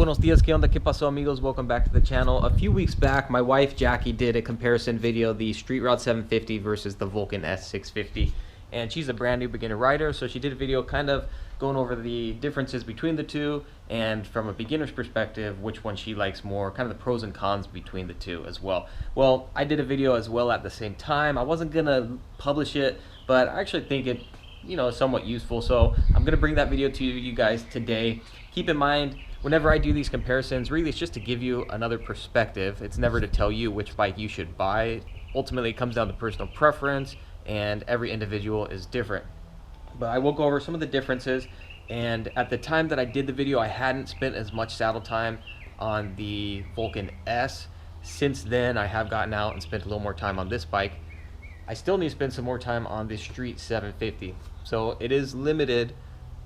buenos dias, ¿qué onda? ¿Qué pasó, amigos? Welcome back to the channel. A few weeks back, my wife Jackie did a comparison video, the Street Rod 750 versus the Vulcan S650. And she's a brand new beginner rider, so she did a video kind of going over the differences between the two, and from a beginner's perspective, which one she likes more, kind of the pros and cons between the two as well. Well, I did a video as well at the same time. I wasn't gonna publish it, but I actually think it, is somewhat useful, so I'm gonna bring that video to you guys today. Keep in mind, whenever I do these comparisons, really it's just to give you another perspective. It's never to tell you which bike you should buy. Ultimately, it comes down to personal preference, and every individual is different. But I will go over some of the differences, and at the time that I did the video, I hadn't spent as much saddle time on the Vulcan S. Since then, I have gotten out and spent a little more time on this bike. I still need to spend some more time on the Street 750. So it is limited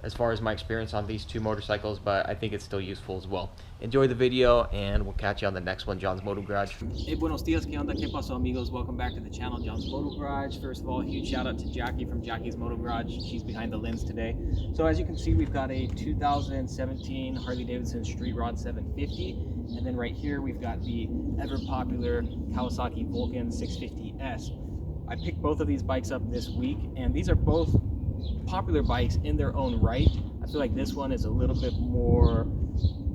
as far as my experience on these two motorcycles, but I think it's still useful as well. Enjoy the video, and we'll catch you on the next one, John's Moto Garage. Hey, buenos dias, ¿qué onda? ¿Qué pasó, amigos? Welcome back to the channel, John's Moto Garage. First of all, a huge shout out to Jackie from Jackie's Moto Garage. She's behind the lens today. So as you can see, we've got a 2017 Harley Davidson Street Rod 750. And then right here, we've got the ever popular Kawasaki Vulcan 650S. I picked both of these bikes up this week, and these are both popular bikes in their own right. I feel like this one is a little bit more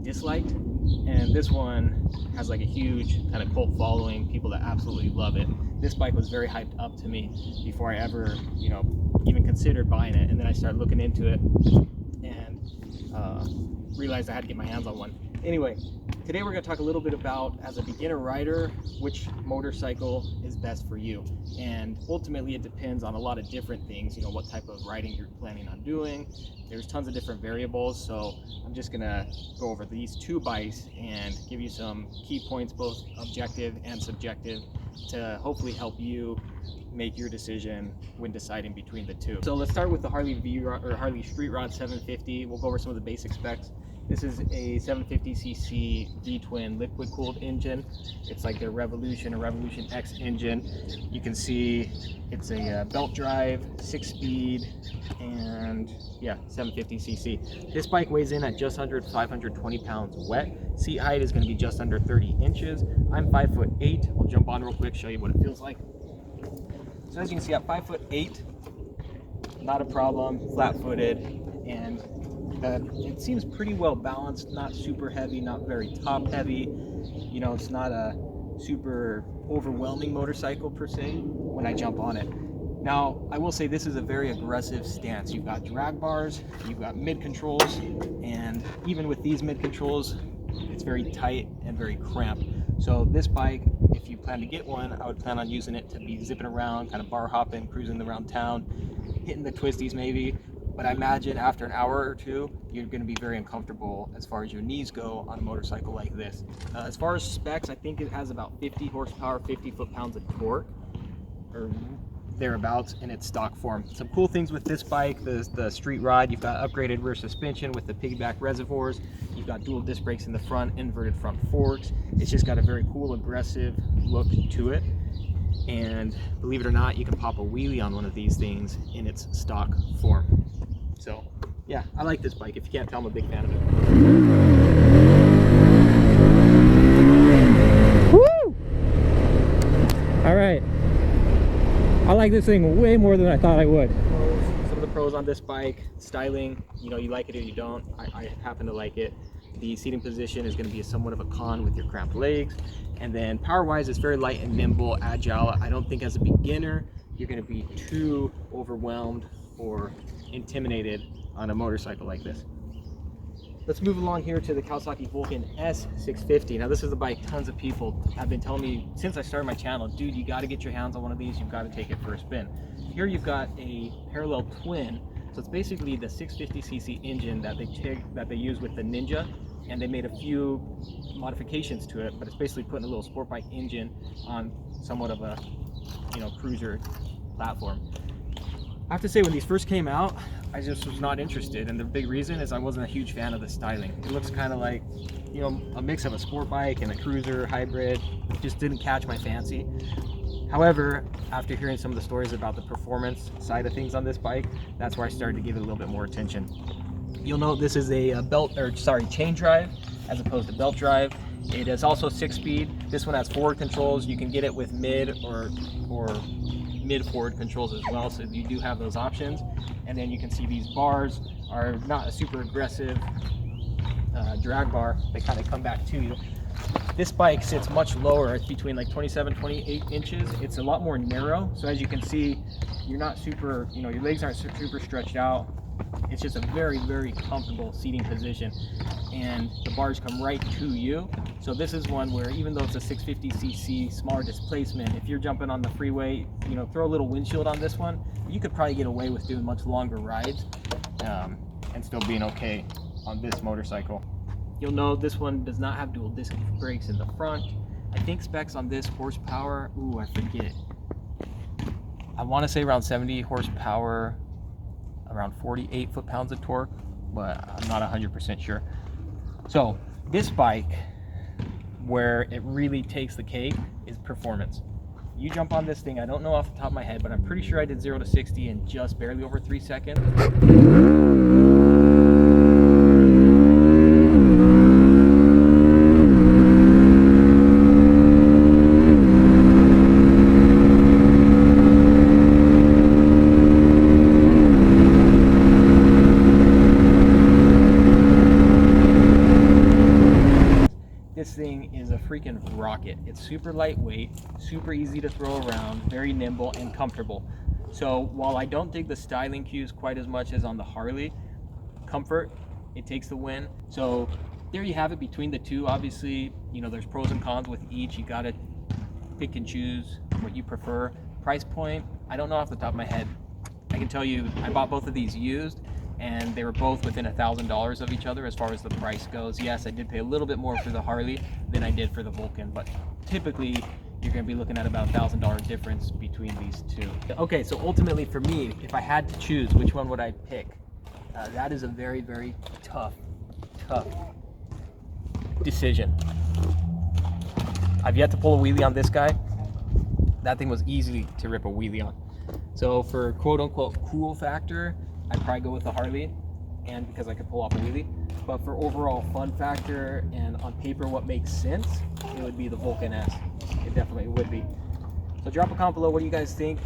disliked, and this one has like a huge kind of cult following, people that absolutely love it. This bike was very hyped up to me before I ever, even considered buying it, and then I started looking into it and realized I had to get my hands on one. Anyway, today we're going to talk a little bit about, as a beginner rider, which motorcycle is best for you. And ultimately it depends on a lot of different things, what type of riding you're planning on doing. There's tons of different variables, so I'm just going to go over these two bikes and give you some key points, both objective and subjective, to hopefully help you make your decision when deciding between the two. So let's start with the Harley Street Rod 750. We'll go over some of the basic specs. This is a 750cc V-twin liquid cooled engine. It's like their Revolution or Revolution X engine. You can see it's a belt drive, 6-speed, and yeah, 750cc. This bike weighs in at just under 520 pounds wet. Seat height is going to be just under 30 inches. I'm 5'8". I'll jump on real quick, show you what it feels like. So as you can see, at 5'8", not a problem, flat-footed, and it seems pretty well balanced, not super heavy, not very top heavy. It's not a super overwhelming motorcycle per se when I jump on it. Now, I will say this is a very aggressive stance. You've got drag bars, you've got mid controls, and even with these mid controls, it's very tight and very cramped. So this bike, if you plan to get one, I would plan on using it to be zipping around, kind of bar hopping, cruising around town, hitting the twisties maybe. But I imagine after an hour or two, you're going to be very uncomfortable as far as your knees go on a motorcycle like this. As far as specs, I think it has about 50 horsepower, 50 foot-pounds of torque, or thereabouts, in its stock form. Some cool things with this bike, the Street Rod, you've got upgraded rear suspension with the piggyback reservoirs. You've got dual disc brakes in the front, inverted front forks. It's just got a very cool, aggressive look to it. And believe it or not, you can pop a wheelie on one of these things in its stock form. So yeah, I like this bike. If you can't tell, I'm a big fan of it. Woo! All right. I like this thing way more than I thought I would. Some of the pros on this bike: styling. You like it or you don't. I happen to like it. The seating position is going to be somewhat of a con with your cramped legs. And then power-wise, it's very light and nimble, agile. I don't think as a beginner you're going to be too overwhelmed or intimidated on a motorcycle like this. Let's move along here to the Kawasaki Vulcan S650. Now this is a bike tons of people have been telling me since I started my channel, dude, you got to get your hands on one of these, you've got to take it for a spin. Here you've got a parallel twin, so it's basically the 650cc engine that they use with the Ninja, and they made a few modifications to it, but it's basically putting a little sport bike engine on somewhat of a cruiser platform. I have to say, when these first came out, I just was not interested, and the big reason is I wasn't a huge fan of the styling. It looks kind of like, a mix of a sport bike and a cruiser hybrid. It just didn't catch my fancy. However, after hearing some of the stories about the performance side of things on this bike, that's where I started to give it a little bit more attention. You'll note this is a chain drive. as opposed to belt drive. It is also 6-speed. This one has forward controls. You can get it with mid or mid forward controls as well, so you do have those options. And then you can see these bars are not a super aggressive drag bar. They kind of come back to you. This bike sits much lower. It's between like 27, 28 inches. It's a lot more narrow. So as you can see, you're not super, your legs aren't super stretched out. It's just a very, very comfortable seating position. And the bars come right to you. So this is one where even though it's a 650cc, smaller displacement, if you're jumping on the freeway, throw a little windshield on this one, you could probably get away with doing much longer rides and still being okay on this motorcycle. You'll know this one does not have dual disc brakes in the front. I think specs on this horsepower, I forget. I want to say around 70 horsepower, around 48 foot-pounds of torque, but I'm not 100% sure. So this bike, where it really takes the cake, is performance. You jump on this thing, I don't know off the top of my head, but I'm pretty sure I did 0 to 60 in just barely over 3 seconds. This thing is a freaking rocket. It's super lightweight, super easy to throw around, very nimble and comfortable. So while I don't dig the styling cues quite as much as on the Harley, comfort, it takes the win. So there you have it between the two. Obviously, there's pros and cons with each. You gotta pick and choose what you prefer. Price point, I don't know off the top of my head. I can tell you, I bought both of these used, and they were both within $1,000 of each other as far as the price goes. Yes, I did pay a little bit more for the Harley than I did for the Vulcan, but typically you're going to be looking at about $1,000 difference between these two. Okay, so ultimately for me, if I had to choose, which one would I pick? That is a very, very tough decision. I've yet to pull a wheelie on this guy. That thing was easy to rip a wheelie on. So for quote-unquote cool factor, I'd probably go with the Harley, and because I could pull off a wheelie. But for overall fun factor and on paper what makes sense, it would be the Vulcan S. It definitely would be. So drop a comment below. What do you guys think?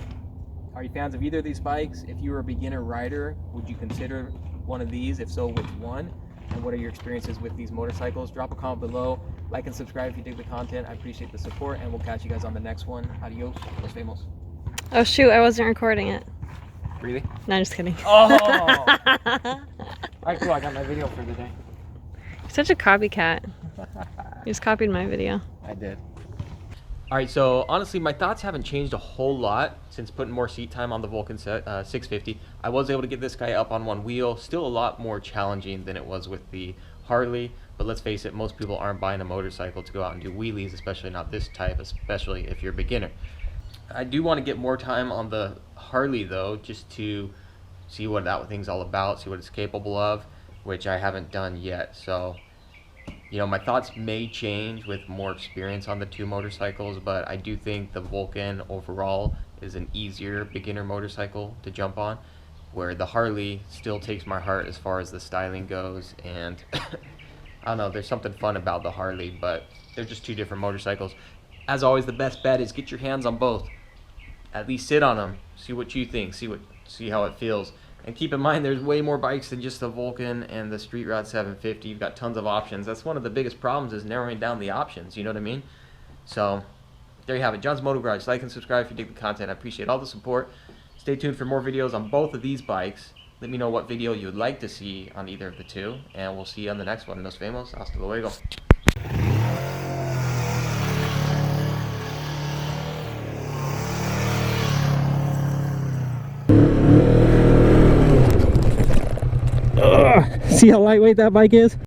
Are you fans of either of these bikes? If you were a beginner rider, would you consider one of these? If so, which one? And what are your experiences with these motorcycles? Drop a comment below. Like and subscribe if you dig the content. I appreciate the support, and we'll catch you guys on the next one. Adios, los vemos. Oh shoot, I wasn't recording it. Really? No, I'm just kidding. Oh! Alright, cool. I got my video for the day. You're such a copycat. You just copied my video. I did. Alright, so honestly, my thoughts haven't changed a whole lot since putting more seat time on the Vulcan 650. I was able to get this guy up on one wheel. Still a lot more challenging than it was with the Harley. But let's face it, most people aren't buying a motorcycle to go out and do wheelies, especially not this type, especially if you're a beginner. I do want to get more time on the Harley though, just to see what that thing's all about, see what it's capable of, which I haven't done yet. So, my thoughts may change with more experience on the two motorcycles, but I do think the Vulcan overall is an easier beginner motorcycle to jump on, where the Harley still takes my heart as far as the styling goes. And I don't know, there's something fun about the Harley, but they're just two different motorcycles. As always, the best bet is get your hands on both. At least sit on them, see what you think, see how it feels. And keep in mind, there's way more bikes than just the Vulcan and the Street Rod 750. You've got tons of options. That's one of the biggest problems, is narrowing down the options, you know what I mean? So there you have it. John's Moto Garage. Like and subscribe if you dig the content. I appreciate all the support. Stay tuned for more videos on both of these bikes. Let me know what video you would like to see on either of the two, and we'll see you on the next one. Nos vemos. Hasta luego. See how lightweight that bike is?